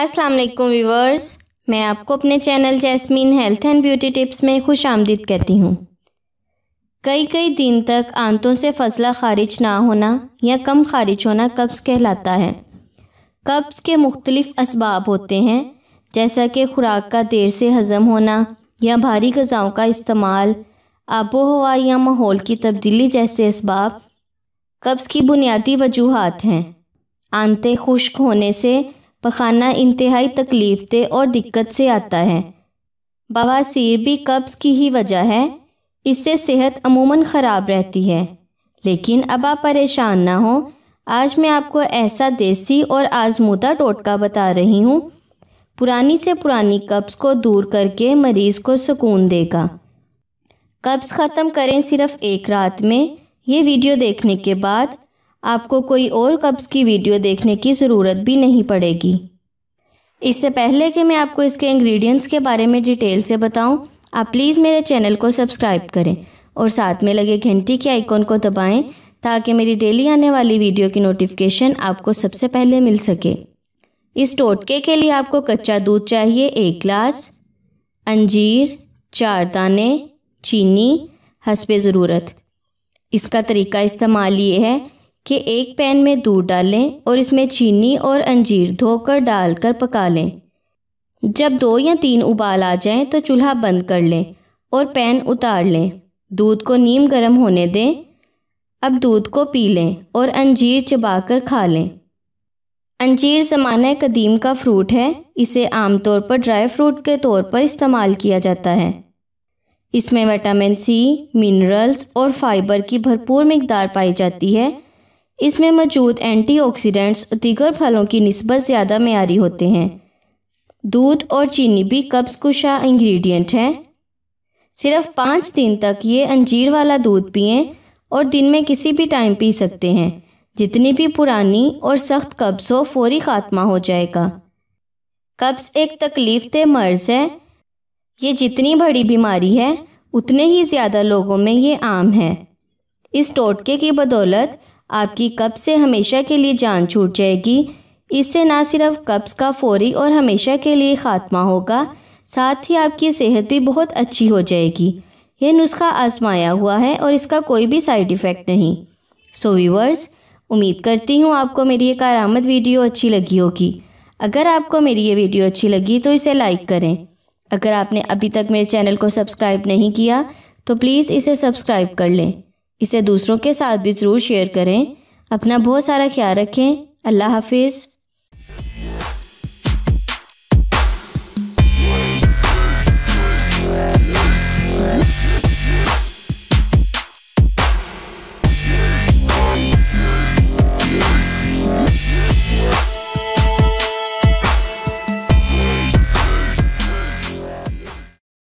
अस्सलाम वालेकुम व्यूवर्स, मैं आपको अपने channel jasmine health and beauty tips में खुश आमदीद कहती हूँ। कई दिन तक आंतों से फजला खारिज ना होना या कम खारिज होना कब्ज़ कहलाता है। कब्ज़ के मुख्तलिफ असबाब होते हैं, जैसा कि खुराक का देर से हज़म होना या भारी ग़िज़ाओं का इस्तेमाल, आबो हवा या माहौल की तब्दीली जैसे असबाब कब्ज़ की बुनियादी वजूहात हैं। आंतें खुश्क होने से पखाना इंतहाई तकलीफ़देह और दिक्कत से आता है। बवासीर भी कब्ज़ की ही वजह है, इससे सेहत अमूमन ख़राब रहती है। लेकिन अब आप परेशान ना हो, आज मैं आपको ऐसा देसी और आजमूदा टोटका बता रही हूँ, पुरानी से पुरानी कब्ज़ को दूर करके मरीज़ को सुकून देगा। कब्ज़ ख़त्म करें सिर्फ़ एक रात में। ये वीडियो देखने के बाद आपको कोई और कब्ज़ की वीडियो देखने की ज़रूरत भी नहीं पड़ेगी। इससे पहले कि मैं आपको इसके इंग्रेडिएंट्स के बारे में डिटेल से बताऊं, आप प्लीज़ मेरे चैनल को सब्सक्राइब करें और साथ में लगे घंटी के आइकॉन को दबाएं ताकि मेरी डेली आने वाली वीडियो की नोटिफिकेशन आपको सबसे पहले मिल सके। इस टोटके के लिए आपको कच्चा दूध चाहिए 1 गिलास, अंजीर 4 दाने, चीनी हस्बे ज़रूरत। इसका तरीका इस्तेमाल ये है कि एक पैन में दूध डालें और इसमें चीनी और अंजीर धोकर डालकर पका लें। जब 2 या 3 उबाल आ जाएं तो चूल्हा बंद कर लें और पैन उतार लें। दूध को नीम गर्म होने दें। अब दूध को पी लें और अंजीर चबाकर खा लें। अंजीर ज़माने कदीम का फ्रूट है। इसे आमतौर पर ड्राई फ्रूट के तौर पर इस्तेमाल किया जाता है। इसमें विटामिन सी, मिनरल्स और फाइबर की भरपूर मिकदार पाई जाती है। इसमें मौजूद एंटीऑक्सीडेंट्स दीगर फलों की निस्बत ज़्यादा मेयारी होते हैं। दूध और चीनी भी कब्ज़ कुशा इंग्रेडिएंट हैं। सिर्फ 5 दिन तक ये अंजीर वाला दूध पिएं और दिन में किसी भी टाइम पी सकते हैं। जितनी भी पुरानी और सख्त कब्ज़ हो फौरी ख़ात्मा हो जाएगा। कब्ज़ एक तकलीफ़देह मर्ज़ है। ये जितनी बड़ी बीमारी है उतने ही ज़्यादा लोगों में ये आम है। इस टोटके की बदौलत आपकी कब्ज़ से हमेशा के लिए जान छूट जाएगी। इससे ना सिर्फ कब्ज़ का फौरी और हमेशा के लिए ख़ात्मा होगा, साथ ही आपकी सेहत भी बहुत अच्छी हो जाएगी। यह नुस्खा आजमाया हुआ है और इसका कोई भी साइड इफ़ेक्ट नहीं। सो व्यूअर्स, उम्मीद करती हूँ आपको मेरी ये कारआमद वीडियो अच्छी लगी होगी। अगर आपको मेरी ये वीडियो अच्छी लगी तो इसे लाइक करें। अगर आपने अभी तक मेरे चैनल को सब्सक्राइब नहीं किया तो प्लीज़ इसे सब्सक्राइब कर लें। इसे दूसरों के साथ भी ज़रूर शेयर करें। अपना बहुत सारा ख्याल रखें। अल्लाह हाफिज़।